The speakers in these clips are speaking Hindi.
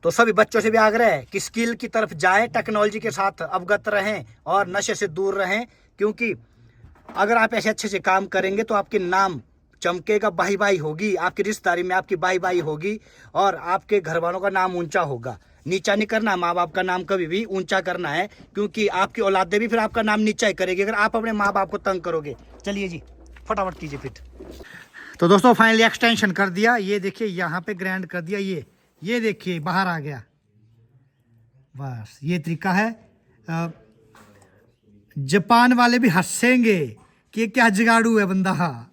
तो सभी बच्चों से भी आग्रह है कि स्किल की तरफ जाएं, टेक्नोलॉजी के साथ अवगत रहें और नशे से दूर रहें, क्योंकि अगर आप ऐसे अच्छे से काम करेंगे तो आपके नाम चमकेगा, भाई भाई होगी, आपकी रिश्तेदारी में आपकी भाई भाई होगी और आपके घर वालों का नाम ऊंचा होगा। नीचा नहीं करना, माँ बाप का नाम कभी भी ऊंचा करना है, क्योंकि आपकी औलादे भी फिर आपका नाम नीचा ही करेगी अगर आप अपने माँ बाप को तंग करोगे। चलिए जी, फटाफट कीजिए फिट। तो दोस्तों फाइनली एक्सटेंशन कर दिया, ये देखिए यहाँ पे ग्रैंड कर दिया, ये देखिए बाहर आ गया। बस ये तरीका है। जापान वाले भी हंसेंगे कि क्या जुगाड़ू है बंदा।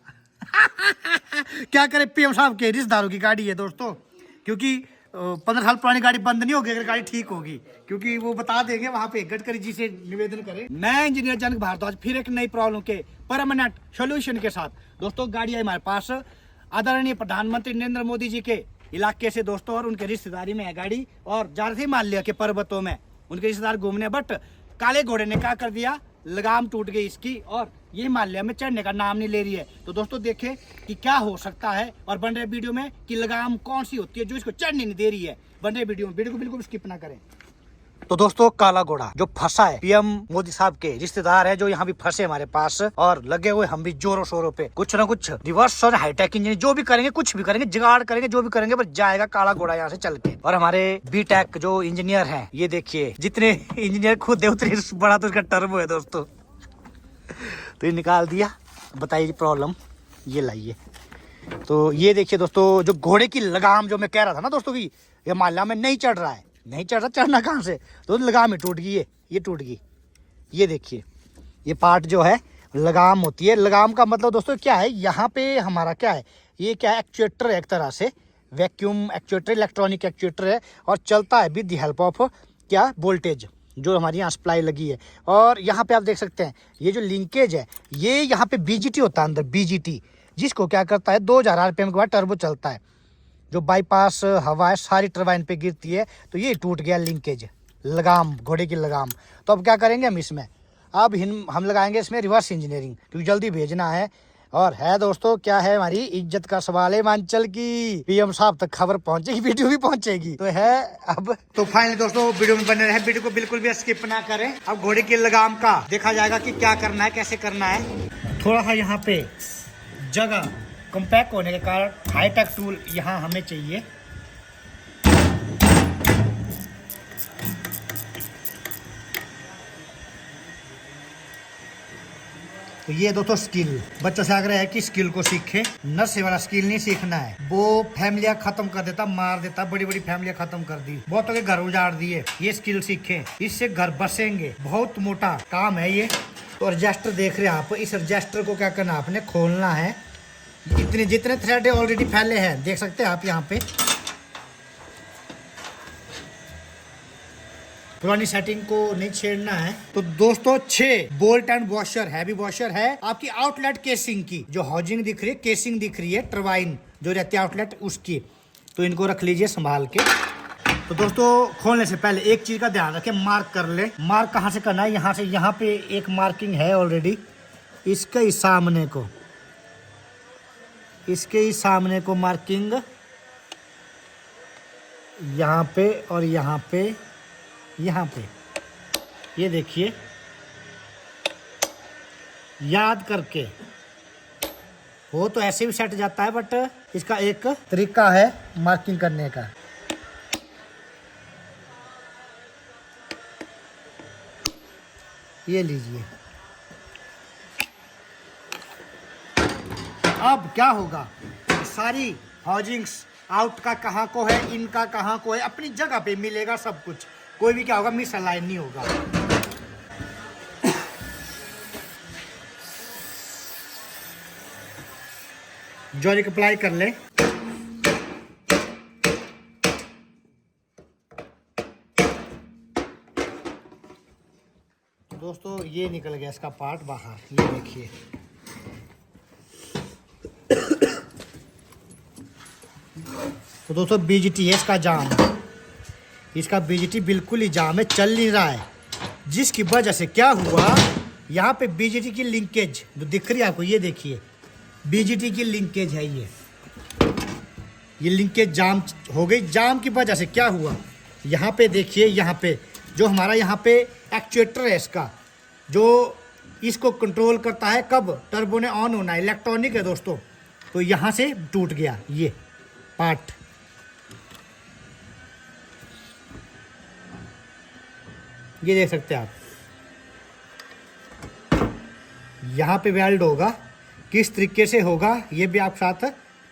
क्या करे, पीएम साहब के रिश्तेदारों की गाड़ी है दोस्तों, क्योंकि 15 साल पुरानी गाड़ी बंद नहीं होगी अगर गाड़ी ठीक होगी, क्योंकि वो बता देंगे वहां पे। गडकरी जी से निवेदन करें। मैं इंजीनियर जनक भारद्वाज फिर एक नई प्रॉब्लम के परमानेंट सोल्यूशन के साथ दोस्तों गाड़ी है हमारे पास। आदरणीय प्रधानमंत्री नरेंद्र मोदी जी के इलाके से दोस्तों, और उनके रिश्तेदारी में है गाड़ी, और जा रहे थे हिमालय के पर्वतों में उनके रिश्तेदार घूमने, बट काले घोड़े ने क्या कर दिया, लगाम टूट गई इसकी और ये हिमालय में चढ़ने का नाम नहीं ले रही है। तो दोस्तों देखें कि क्या हो सकता है, और बन रहे वीडियो में कि लगाम कौन सी होती है जो इसको चढ़ने नहीं दे रही है। बन रहे वीडियो में, वीडियो को बिल्कुल स्किप ना करें। तो दोस्तों काला घोड़ा जो फंसा है, पीएम मोदी साहब के रिश्तेदार है जो यहाँ भी फंसे हमारे पास, और लगे हुए हम भी जोरों शोरों पे कुछ ना कुछ रिवर्स और हाईटेक इंजीनियर जो भी करेंगे, कुछ भी करेंगे, जुगाड़ करेंगे, जो भी करेंगे, पर जाएगा काला घोड़ा यहाँ से चल के। और हमारे बीटेक जो इंजीनियर हैं, ये देखिए जितने इंजीनियर खुद है उतने बड़ा तो इसका टर्बो है दोस्तों। तो ये निकाल दिया, बताइए प्रॉब्लम, ये लाइए। तो ये देखिए दोस्तों, जो घोड़े की लगाम जो मैं कह रहा था ना दोस्तों की हिमालय में नहीं चढ़ रहा है, नहीं चढ़ रहा, चढ़ना कहाँ से, तो लगाम ही टूट गई है, ये टूट गई। ये देखिए ये पार्ट जो है लगाम होती है। लगाम का मतलब दोस्तों क्या है, यहाँ पे हमारा क्या है, ये क्या है, एक्चुएटर है एक तरह से, वैक्यूम एक्चुएटर, इलेक्ट्रॉनिक एक्चुएटर है, और चलता है विद द हेल्प ऑफ क्या, वोल्टेज, जो हमारी यहाँ सप्लाई लगी है। और यहाँ पे आप देख सकते हैं ये जो लिंकेज है, ये यहाँ पे बीजीटी होता है अंदर, बीजीटी, जिसको क्या करता है 2000 आरपीएम के बाद टर्बो चलता है। जो बाईपास हवा है सारी टरबाइन पे गिरती है, तो ये टूट गया लिंकेज, लगाम, घोड़े की लगाम। तो अब क्या करेंगे हम इसमें, अब हम लगाएंगे इसमें रिवर्स इंजीनियरिंग, क्योंकि जल्दी भेजना है। और है दोस्तों क्या है, हमारी इज्जत का सवाल है हिमाचल की, पीएम साहब तक खबर पहुंचेगी, वीडियो भी पहुंचेगी। तो है अब तो फाइनली दोस्तों वीडियो में बने रहे, वीडियो को बिल्कुल भी स्किप ना करें। अब घोड़े की लगाम का देखा जाएगा कि क्या करना है, कैसे करना है। थोड़ा सा यहाँ पे जगह कॉम्पैक्ट होने के कारण हाईटेक टूल यहाँ हमें चाहिए। तो ये दोस्तों स्किल, बच्चों से आग्रह है कि स्किल को सीखें, नशे वाला स्किल नहीं सीखना है। वो फैमिलियां खत्म कर देता, मार देता, बड़ी बड़ी फैमिलियां खत्म कर दी, बहुतों के घर उजाड़ दिए। ये स्किल सीखें, इससे घर बसेंगे। बहुत मोटा काम है ये। तो रजिस्टर देख रहे हैं आप, इस रजिस्टर को क्या करना, आपने खोलना है। इतने जितने थ्रेड ऑलरेडी फैले हैं देख सकते हैं आप यहाँ पे, पुरानी सेटिंग को नहीं छेड़ना है। तो दोस्तों 6 bolt and washer, heavy washer है आपकी आउटलेट केसिंग की, जो हाउजिंग दिख रही है, केसिंग दिख रही है, टरबाइन जो रहती है आउटलेट उसकी। तो इनको रख लीजिए संभाल के। तो दोस्तों खोलने से पहले एक चीज का ध्यान रखें, मार्क कर ले। मार्क कहाँ से करना है, यहाँ से, यहाँ पे एक मार्किंग है ऑलरेडी, इसके ही सामने को, इसके ही सामने को मार्किंग, यहाँ पे और यहाँ पे, यहाँ पे, ये देखिए याद करके। वो तो ऐसे भी सेट जाता है, बट इसका एक तरीका है मार्किंग करने का। ये लीजिए। अब क्या होगा, सारी हाउजिंग्स आउट का कहाँ को है, इनका कहाँ को है, अपनी जगह पे मिलेगा सब कुछ। कोई भी क्या होगा, मिस अलाइन नहीं होगा। जॉइंट अप्लाई कर ले। दोस्तों ये निकल गया इसका पार्ट बाहर, ये देखिए। तो दोस्तों बीजीटी है इसका जाम, इसका बीजीटी बिल्कुल ही जाम है, चल नहीं रहा है, जिसकी वजह से क्या हुआ, यहाँ पे बीजीटी की लिंकेज जो दिख रही है आपको, ये देखिए बीजीटी की लिंकेज है, ये लिंकेज जाम हो गई। जाम की वजह से क्या हुआ, यहाँ पे देखिए, यहाँ पे जो हमारा यहाँ पे एक्चुएटर है इसका, जो इसको कंट्रोल करता है कब टर्बो ने ऑन होना है, इलेक्ट्रॉनिक है दोस्तों। तो यहाँ से टूट गया ये पार्ट। ये देख सकते हैं आप, यहाँ पे वेल्ड होगा, किस तरीके से होगा ये भी आप साथ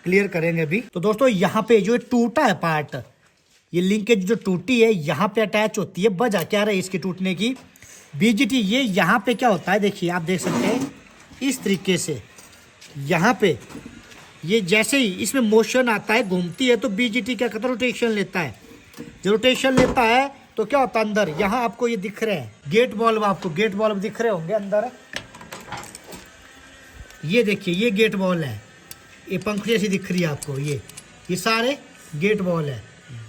क्लियर करेंगे अभी। तो दोस्तों यहाँ पे जो टूटा है पार्ट, ये लिंकेज जो टूटी है यहाँ पे अटैच होती है। वजह क्या रही इसके टूटने की, बीजीटी ये यहाँ पे क्या होता है, देखिए आप देख सकते हैं इस तरीके से यहाँ पे ये जैसे ही इसमें मोशन आता है, घूमती है, तो बीजीटी क्या करता है, रोटेशन लेता है। जो रोटेशन लेता है तो क्या होता है अंदर, यहाँ आपको ये दिख रहे हैं गेट बॉल्व, आपको गेट बॉल्व दिख रहे होंगे अंदर। ये देखिए ये गेट बॉल है, ये पंखुड़ी ऐसी दिख रही है आपको, ये सारे गेट बॉल है।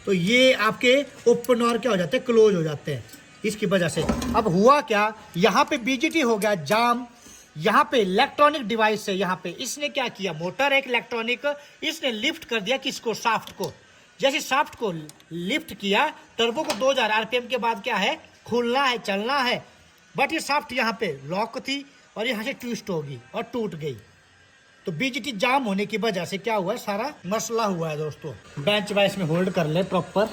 तो ये आपके ओपन और क्या हो जाते हैं, क्लोज हो जाते हैं इसकी वजह से। अब हुआ क्या, यहाँ पे बीजीटी हो गया जाम, यहाँ पे इलेक्ट्रॉनिक डिवाइस है, यहाँ पे इसने क्या किया, मोटर एक इलेक्ट्रॉनिक, इसने लिफ्ट कर दिया किसको, शाफ्ट को। जैसे शाफ्ट को लिफ्ट किया, टर्बो को 2000 आरपीएम के बाद क्या है, खुलना है, चलना है। बट ये शाफ्ट यहाँ पे लॉक थी और यहाँ से ट्विस्ट होगी और टूट गई। तो बीजीटी जाम होने की वजह से क्या हुआ है, सारा मसला हुआ है दोस्तों। बेंच वाइस में होल्ड कर ले proper.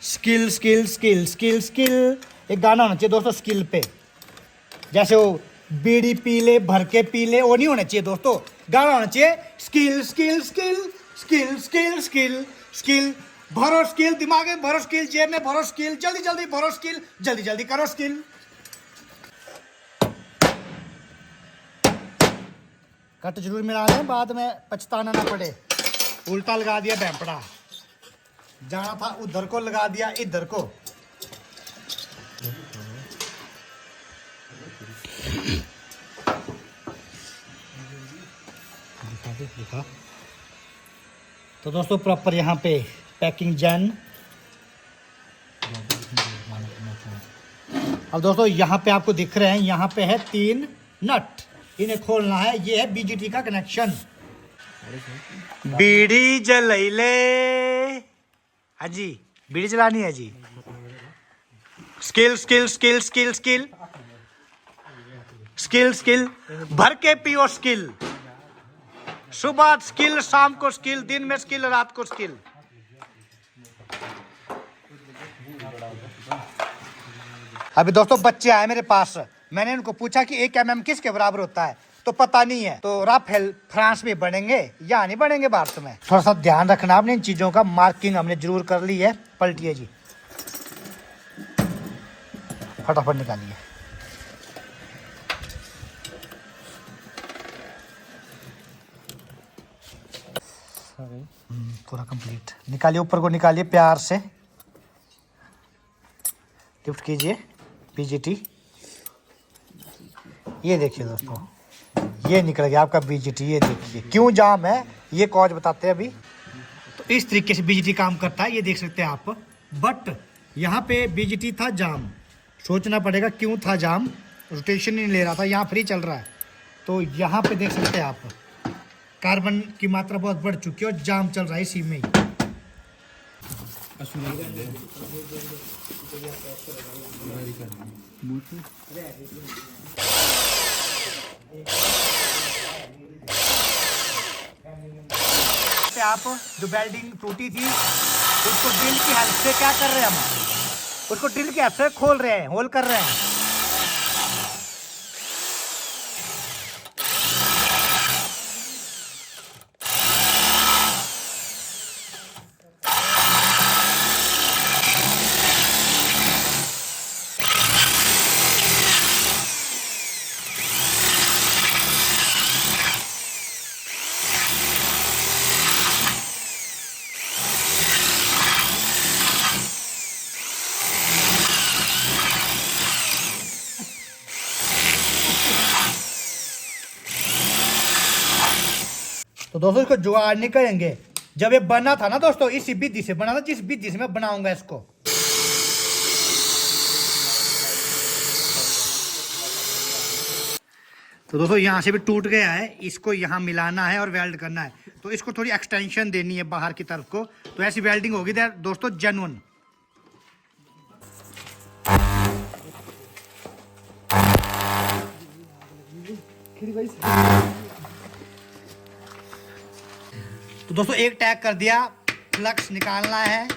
Skill skill skill skill skill, एक गाना होना चाहिए दोस्तों स्किल पे, जैसे वो बीड़ी पी ले भर के पी ले, वो नहीं होना चाहिए दोस्तों। गाना होना चाहिए skill skill skill skill skill skill skill, भरो स्किल, दिमाग में भरो स्किल, जेब में भरो स्किल, जल्दी जल्दी भरो स्किल, जल्दी जल्दी करो स्किल। कट जरूर मिला लें, बाद में पछताना ना पड़े। उल्टा लगा दिया भैंपड़ा, जाना था उधर को लगा दिया इधर को। दिखा। तो दोस्तों प्रॉपर यहाँ पे पैकिंग जैन। अब दोस्तों यहाँ पे आपको दिख रहे हैं, यहाँ पे है 3 नट, इन्हें खोलना है। ये है बीजीटी का कनेक्शन। बीड़ी जलैले, हाँ जी बीड़ी चलानी है जी। Skill skill skill skill skill skill skill, भर के पियो स्किल, सुबह स्किल, शाम को स्किल, दिन में स्किल, रात को स्किल। अभी दोस्तों बच्चे आए मेरे पास, मैंने उनको पूछा कि 1 mm किसके बराबर होता है, तो पता नहीं है। तो राफेल फ्रांस में बनेंगे या नहीं बनेंगे भारत में, थोड़ा सा ध्यान रखना आपने इन चीजों का। मार्किंग हमने जरूर कर ली है। पलटिए जी, फटाफट निकालिए। पूरा कंप्लीट निकालिए, ऊपर को निकालिए प्यार से, लिफ्ट कीजिए बीजीटी। ये देखिए दोस्तों, ये निकल गया आपका बीजीटी। ये देखिए क्यों जाम है, ये कॉज बताते हैं अभी। तो इस तरीके से बीजीटी काम करता है, ये देख सकते हैं आप। बट यहाँ पे बीजीटी था जाम, सोचना पड़ेगा क्यों था जाम, रोटेशन नहीं ले रहा था, यहाँ फ्री चल रहा है। तो यहाँ पे देख सकते हैं आप, कार्बन की मात्रा बहुत बढ़ चुकी है और जाम चल रहा है इसी में ही। आप जो वेल्डिंग टूटी थी उसको ड्रिल की हेल्प से क्या कर रहे हैं हम, उसको ड्रिल की हेल्प से खोल रहे हैं, होल कर रहे हैं। तो दोस्तों इसको जुगाड़ नहीं करेंगे। जब ये बना था ना दोस्तों, इसी विधि से बना था जिस विधि से मैं बनाऊंगा इसको। तो दोस्तों यहाँ से भी टूट गया है, इसको यहाँ मिलाना है और वेल्ड करना है। तो इसको थोड़ी एक्सटेंशन देनी है बाहर की तरफ को, तो ऐसी वेल्डिंग होगी दोस्तों जेन्युइन। तो दोस्तों एक टैग कर दिया, फ्लक्स निकालना है,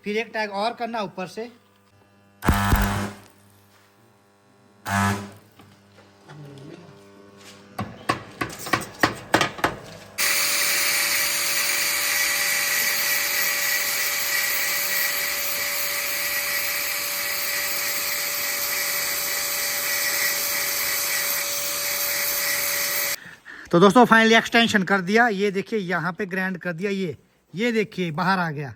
फिर एक टैग और करना ऊपर से। तो दोस्तों फाइनली एक्सटेंशन कर दिया, ये देखिए यहाँ पे ग्राइंड कर दिया, ये देखिए बाहर आ गया।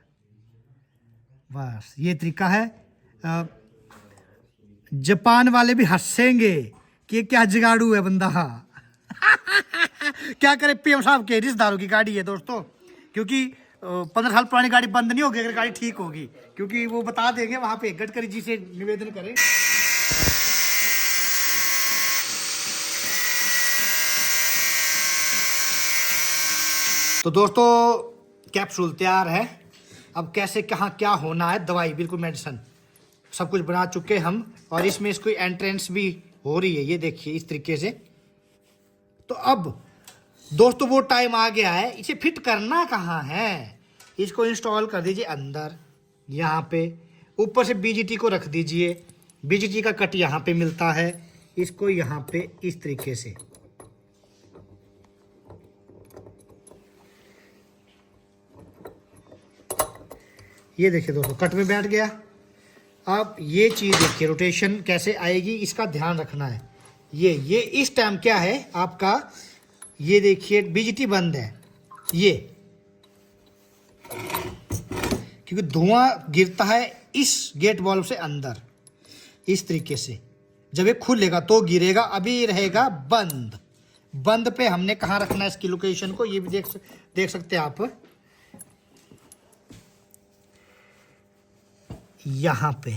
बस ये तरीका है। जापान वाले भी हंसेंगे कि क्या जुगाड़ू है बंदा। क्या करे, पीएम साहब के रिश्तेदारों की गाड़ी है दोस्तों, क्योंकि 15 साल पुरानी गाड़ी बंद नहीं होगी अगर गाड़ी ठीक होगी, क्योंकि वो बता देंगे वहां पे गडकरी जी से निवेदन करें। तो दोस्तों कैप्सूल तैयार है। अब कैसे कहाँ क्या होना है, दवाई बिल्कुल मेडिसिन सब कुछ बना चुके हम, और इसमें इसको एंट्रेंस भी हो रही है, ये देखिए इस तरीके से। तो अब दोस्तों वो टाइम आ गया है, इसे फिट करना कहाँ है। इसको इंस्टॉल कर दीजिए अंदर, यहाँ पे ऊपर से बीजीटी को रख दीजिए। बीजीटी का कट यहाँ पे मिलता है, इसको यहाँ पे इस तरीके से। ये देखिए दोस्तों कट में बैठ गया। अब ये चीज़ देखिए रोटेशन कैसे आएगी, इसका ध्यान रखना है। ये इस टाइम क्या है आपका, ये देखिए बीजीटी बंद है, ये क्योंकि धुआं गिरता है इस गेट वाल्व से अंदर इस तरीके से। जब ये खुलेगा तो गिरेगा, अभी रहेगा बंद। बंद पे हमने कहाँ रखना है इसकी लोकेशन को, ये भी देख सकते हैं आप, यहाँ पे।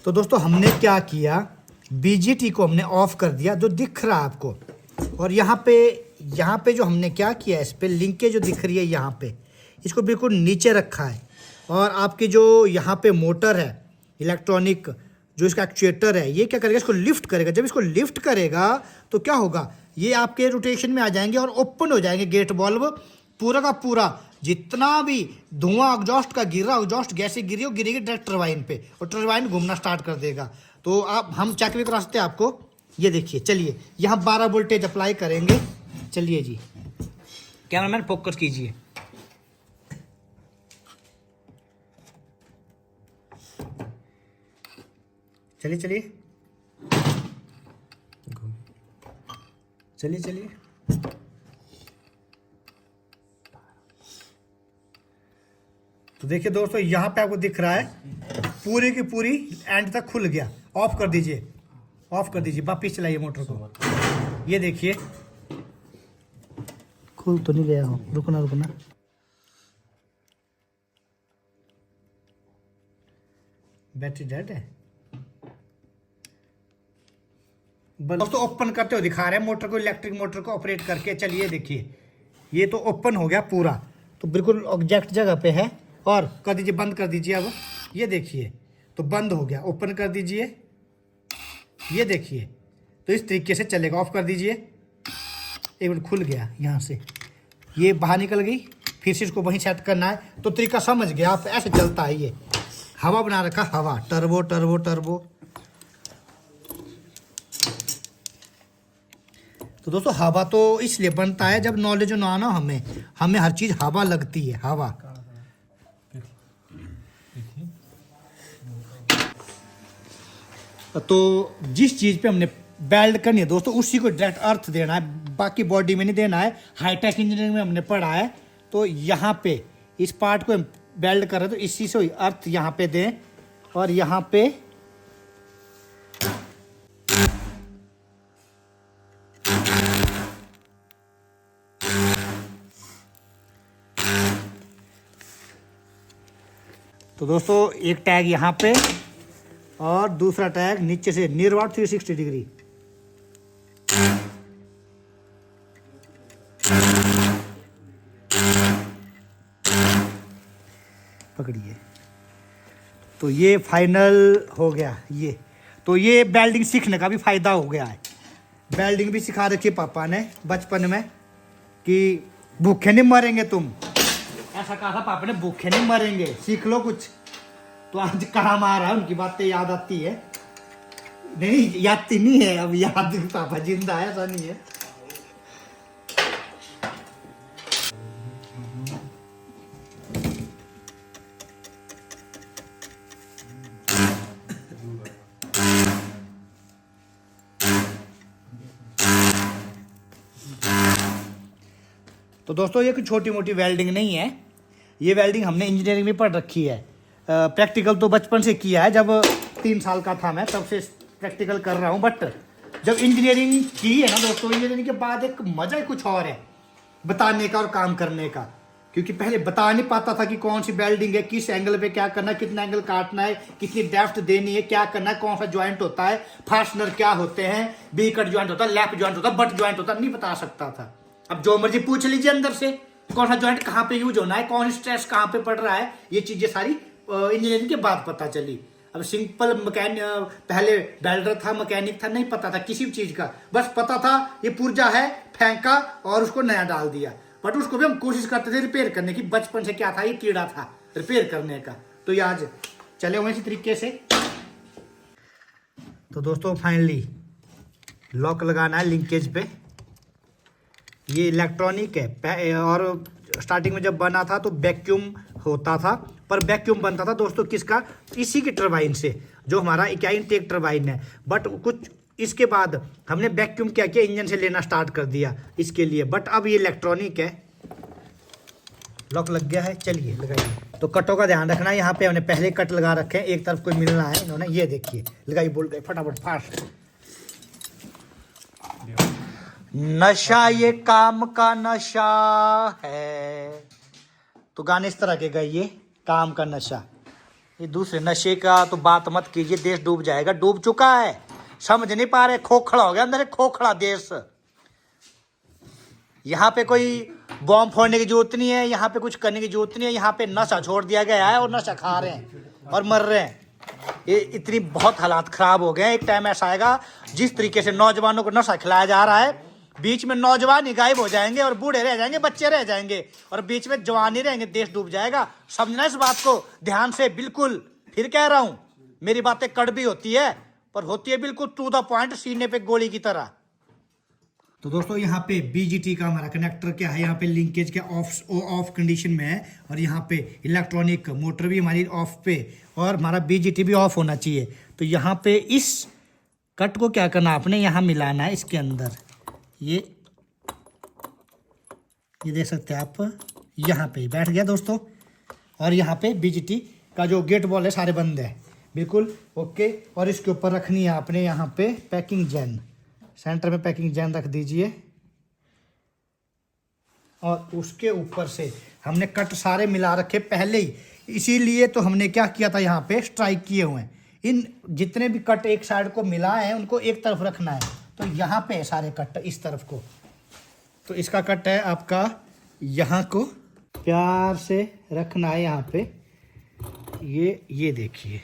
तो दोस्तों हमने क्या किया, बीजीटी को हमने ऑफ कर दिया जो दिख रहा है आपको, और यहाँ पे जो हमने क्या किया, इस पे लिंकेज जो दिख रही है यहाँ पे, इसको बिल्कुल नीचे रखा है। और आपकी जो यहाँ पे मोटर है इलेक्ट्रॉनिक, जो इसका एक्चुएटर है, ये क्या करेगा, इसको लिफ्ट करेगा। जब इसको लिफ्ट करेगा तो क्या होगा, ये आपके रोटेशन में आ जाएंगे और ओपन हो जाएंगे गेट वाल्व। पूरा का पूरा जितना भी धुआं एग्जॉस्ट का गिर रहा, एग्जॉस्ट गैसें गिरी, वो गिरेगी डायरेक्ट टरबाइन पे, और टरबाइन घूमना स्टार्ट कर देगा। तो आप हम चेक भी करा सकते हैं आपको, ये देखिए। चलिए यहाँ 12 वोल्टेज अप्लाई करेंगे। चलिए जी कैमरामैन फोकस कीजिए। चलिए चलिए चलिए चलिए। तो देखिए दोस्तों यहाँ पे आपको दिख रहा है पूरी की पूरी एंड तक खुल गया। ऑफ कर दीजिए, ऑफ कर दीजिए, वापिस चलाइए मोटर को। ये देखिए खुल तो नहीं गया हो, रुकना रुकना। बैटरी डेड है। दोस्तों ओपन करते हुए दिखा रहे हैं मोटर को, इलेक्ट्रिक मोटर को ऑपरेट करके। चलिए देखिए ये तो ओपन हो गया पूरा, तो बिल्कुल एग्जैक्ट जगह पे है। और कर दीजिए, बंद कर दीजिए। अब ये देखिए तो बंद हो गया। ओपन कर दीजिए, ये देखिए तो इस तरीके से चलेगा। ऑफ कर दीजिए, एक मिनट, खुल गया यहाँ से, ये बाहर निकल गई। फिर से इसको वहीं सेट करना है। तो तरीका समझ गया आप, ऐसे चलता है। ये हवा बना रखा, हवा, टर्बो टर्बो टर्बो। तो दोस्तों हवा तो इसलिए बनता है जब नॉलेज ना आना, हमें हर चीज़ हवा लगती है, हवा। तो जिस चीज़ पे हमने वेल्ड करनी है दोस्तों, उसी को डायरेक्ट अर्थ देना है, बाकी बॉडी में नहीं देना है। हाईटेक इंजीनियरिंग में हमने पढ़ा है। तो यहाँ पे इस पार्ट को वेल्ड कर रहे हैं, तो इसी से अर्थ यहाँ पे दें, और यहाँ पे तो दोस्तों एक टैग यहाँ पे और दूसरा टैग नीचे से नियर अबाउट 360 डिग्री। पकड़िए। तो ये फाइनल हो गया ये। तो ये वेल्डिंग सीखने का भी फायदा हो गया है। वेल्डिंग भी सिखा रखी है पापा ने बचपन में कि भूखे नहीं मरेंगे तुम। ऐसा कहा था पापा ने, भूखे नहीं मरेंगे, सीख लो कुछ। तो आज काम आ रहा है, उनकी बातें याद आती है। नहीं याद नहीं है, अब याद पापा जिंदा है, ऐसा नहीं है। तो दोस्तों ये कोई छोटी मोटी वेल्डिंग नहीं है, ये वेल्डिंग हमने इंजीनियरिंग में पढ़ रखी है। प्रैक्टिकल तो बचपन से किया है, जब 3 साल का था मैं तब से प्रैक्टिकल कर रहा हूँ। बट जब इंजीनियरिंग की है ना दोस्तों, इंजीनियरिंग के बाद एक मजा ही कुछ और है बताने का और काम करने का। क्योंकि पहले बता नहीं पाता था कि कौन सी वेल्डिंग है, किस एंगल पे क्या करना है, कितना एंगल काटना है, कितनी डेप्थ देनी है, क्या करना है, कौन सा ज्वाइंट होता है, फास्टनर क्या होते हैं, बी कट ज्वाइंट होता है, लैप ज्वाइंट होता है, बट ज्वाइंट होता है, नहीं बता सकता था। अब जो मर्जी पूछ लीजिए अंदर से, कौन सा ज्वाइंट कहाँ पे यूज होना है, कौन स्ट्रेस कहाँ पे पड़ रहा है, ये चीजें सारी इंजीनियरिंग के बाद पता चली। अब सिंपल मैकेनिक, पहले वेल्डर था, मैकेनिक था, नहीं पता था किसी भी चीज का। बस पता था ये पुर्जा है, फेंका और उसको नया डाल दिया। बट उसको भी हम कोशिश करते थे रिपेयर करने की। बचपन से क्या था, ये कीड़ा था रिपेयर करने का। तो ये आज चले हुए इसी तरीके से। तो दोस्तों फाइनली लॉक लगाना है लिंकेज पे। ये इलेक्ट्रॉनिक है और स्टार्टिंग में जब बना था तो वैक्यूम होता था, पर वैक्यूम बनता था दोस्तों किसका, इसी की टरबाइन से, जो हमारा क्या इनटेक टरबाइन है। बट कुछ इसके बाद हमने वैक्यूम क्या किया, इंजन से लेना स्टार्ट कर दिया इसके लिए। बट अब ये इलेक्ट्रॉनिक है। लॉक लग गया है, चलिए लगाइए। तो कटों का ध्यान रखना, यहाँ पे हमने पहले कट लगा रखे हैं, एक तरफ कोई मिलना है इन्होंने। ये देखिए लगाई, बोल गए फटाफट फास्ट। नशा ये काम का नशा है, तो गाने इस तरह के गाइए, काम का नशा। ये दूसरे नशे का तो बात मत कीजिए, देश डूब जाएगा, डूब चुका है, समझ नहीं पा रहे, खोखला हो गया अंदर, खोखला देश। यहाँ पे कोई बॉम्ब फोड़ने की जरूरत नहीं है, यहाँ पे कुछ करने की जरूरत नहीं है। यहाँ पे नशा छोड़ दिया गया है और नशा खा रहे हैं और मर रहे हैं। ये इतनी बहुत हालात खराब हो गए हैं। एक टाइम ऐसा आएगा जिस तरीके से नौजवानों को नशा खिलाया जा रहा है, बीच में नौजवान ही गायब हो जाएंगे और बूढ़े रह जाएंगे, बच्चे रह जाएंगे और बीच में जवान ही रहेंगे, देश डूब जाएगा। समझना इस बात को ध्यान से, बिल्कुल फिर कह रहा हूं, मेरी बातें कड़वी होती है पर होती है बिल्कुल टू द पॉइंट, सीने पे गोली की तरह। तो दोस्तों यहाँ पे बीजीटी का हमारा कनेक्टर क्या है, यहाँ पे लिंकेज के ऑफ कंडीशन में है और यहाँ पे इलेक्ट्रॉनिक मोटर भी हमारी ऑफ पे और हमारा बीजीटी भी ऑफ होना चाहिए। तो यहाँ पे इस कट को क्या करना, आपने यहाँ मिलाना है इसके अंदर। ये देख सकते हैं आप, यहाँ पे बैठ गया दोस्तों। और यहाँ पे बीजीटी का जो गेट बॉल है सारे बंद है, बिल्कुल ओके। और इसके ऊपर रखनी है आपने यहाँ पे पैकिंग जैन, सेंटर में पैकिंग जैन रख दीजिए। और उसके ऊपर से हमने कट सारे मिला रखे पहले ही, इसीलिए तो हमने क्या किया था, यहाँ पे स्ट्राइक किए हुए हैं। इन जितने भी कट एक साइड को मिला है उनको एक तरफ रखना है। तो यहाँ पे सारे कट इस तरफ को, तो इसका कट है आपका, यहाँ को प्यार से रखना है यहाँ पे। ये देखिए,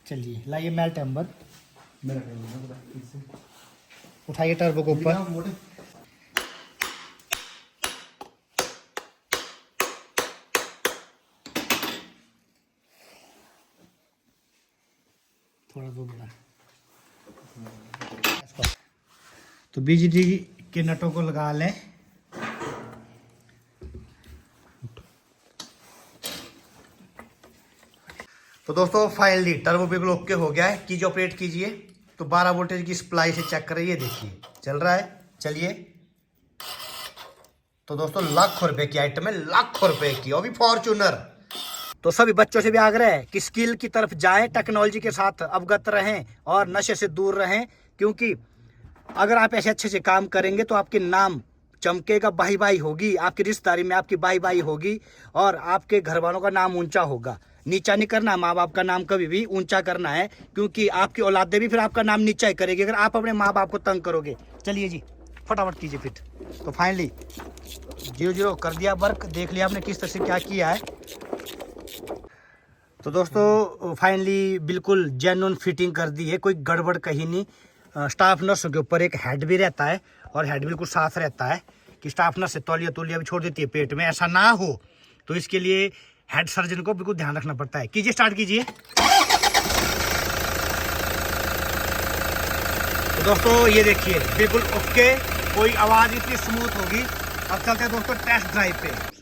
चलिए लाइए मेल्ट एम्बर, उठाइए टर्बो को ऊपर। थोड़ा दो बड़ा। तो बीजीटी के नटों को लगा लें। तो दोस्तों फाइनली टर्बो बिल्कुल ओके हो गया है। कीज ऑपरेट कीजिए तो 12 वोल्टेज की सप्लाई से चेक करिए, देखिए चल रहा है। चलिए, तो दोस्तों लाखों रुपए की आइटम है, लाखों रुपए की, और भी फॉर्च्यूनर। तो सभी बच्चों से भी आग्रह है कि स्किल की तरफ जाएं, टेक्नोलॉजी के साथ अवगत रहें और नशे से दूर रहें। क्योंकि अगर आप ऐसे अच्छे से काम करेंगे तो आपके नाम चमकेगा, बाही बाही होगी, आपकी रिश्तेदारी में आपकी बाही बाही होगी और आपके घर वालों का नाम ऊंचा होगा। नीचा नहीं करना, माँ बाप का नाम कभी भी ऊंचा करना है, क्योंकि आपकी औलादे भी फिर आपका नाम नीचा ही करेगी अगर आप अपने माँ बाप को तंग करोगे। चलिए जी फटाफट कीजिए फिट। तो फाइनली 0-0 कर दिया वर्क, देख लिया आपने किस तरह से क्या किया है। तो दोस्तों फाइनली बिल्कुल जेन्युइन फिटिंग कर दी है, कोई गड़बड़ कहीं नहीं। स्टाफ नर्सों के ऊपर एक हेड भी रहता है और हेड बिल्कुल साफ रहता है कि स्टाफ नर्स से तौलिया तौलिया भी छोड़ देती है पेट में, ऐसा ना हो। तो इसके लिए हेड सर्जन को बिल्कुल ध्यान रखना पड़ता है। कीजिए, स्टार्ट कीजिए। तो दोस्तों ये देखिए बिल्कुल ओके, कोई आवाज़ इतनी स्मूथ होगी। अब चलते हैं दोस्तों टेस्ट ड्राइव पे।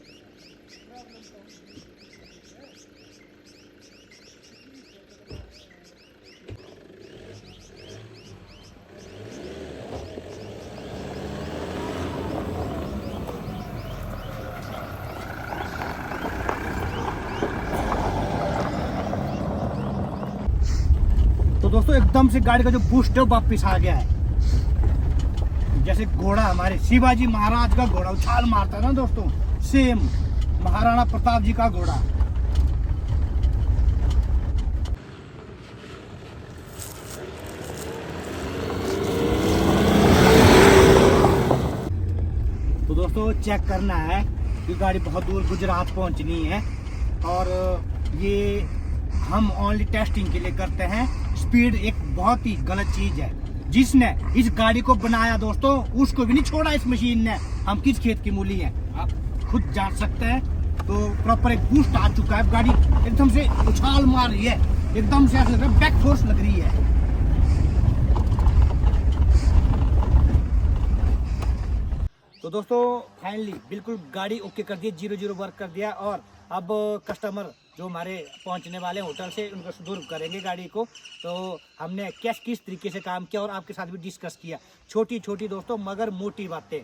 तो दोस्तों एकदम से गाड़ी का जो बूस्ट है वापिस आ गया है, जैसे घोड़ा हमारे शिवाजी महाराज का घोड़ा उछाल मारता है ना दोस्तों, सेम महाराणा प्रताप जी का घोड़ा। तो दोस्तों चेक करना है कि गाड़ी बहुत दूर गुजरात पहुंचनी है और ये हम ओनली टेस्टिंग के लिए करते हैं। स्पीड एक बहुत ही गलत चीज है। जिसने इस गाड़ी को बनाया दोस्तों उसको भी नहीं छोड़ा इस मशीन ने। हम किस खेत की मूली हैं आप खुद जान सकते हैं। तो प्रॉपर एक बूस्ट आ चुका है, गाड़ी एकदम से उछाल मार रही है, एकदम से ऐसा लग रहा है बैक फोर्स लग रही है। तो दोस्तों फाइनली बिल्कुल गाड़ी ओके कर दी, 0-0 वर्क कर दिया। और अब कस्टमर जो हमारे पहुंचने वाले होटल से उनको सुदूर करेंगे गाड़ी को। तो हमने किस तरीके से काम किया और आपके साथ भी डिस्कस किया। छोटी छोटी दोस्तों मगर मोटी बातें,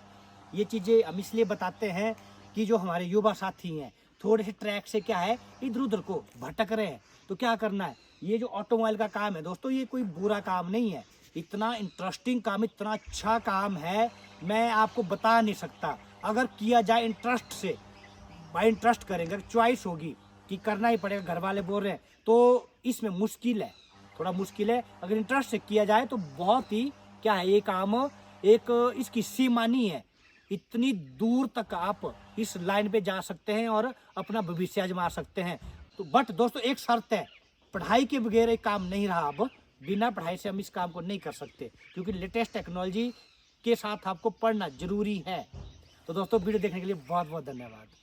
ये चीज़ें हम इसलिए बताते हैं कि जो हमारे युवा साथी हैं थोड़े से ट्रैक से क्या है इधर उधर को भटक रहे हैं। तो क्या करना है, ये जो ऑटोमोबाइल का काम है दोस्तों ये कोई बुरा काम नहीं है, इतना इंटरेस्टिंग काम, इतना अच्छा काम है मैं आपको बता नहीं सकता। अगर किया जाए इंटरेस्ट से, बाय इंटरेस्ट करेंगे, अगर चॉइस होगी कि करना ही पड़ेगा, घर वाले बोल रहे हैं, तो इसमें मुश्किल है, थोड़ा मुश्किल है। अगर इंटरेस्ट से किया जाए तो बहुत ही क्या है ये काम, एक इसकी सीमा नहीं है, इतनी दूर तक आप इस लाइन पे जा सकते हैं और अपना भविष्य आजमा सकते हैं। तो बट दोस्तों एक शर्त है, पढ़ाई के बगैर एक काम नहीं रहा। अब बिना पढ़ाई से हम इस काम को नहीं कर सकते, क्योंकि लेटेस्ट टेक्नोलॉजी के साथ आपको पढ़ना जरूरी है। तो दोस्तों वीडियो देखने के लिए बहुत बहुत धन्यवाद।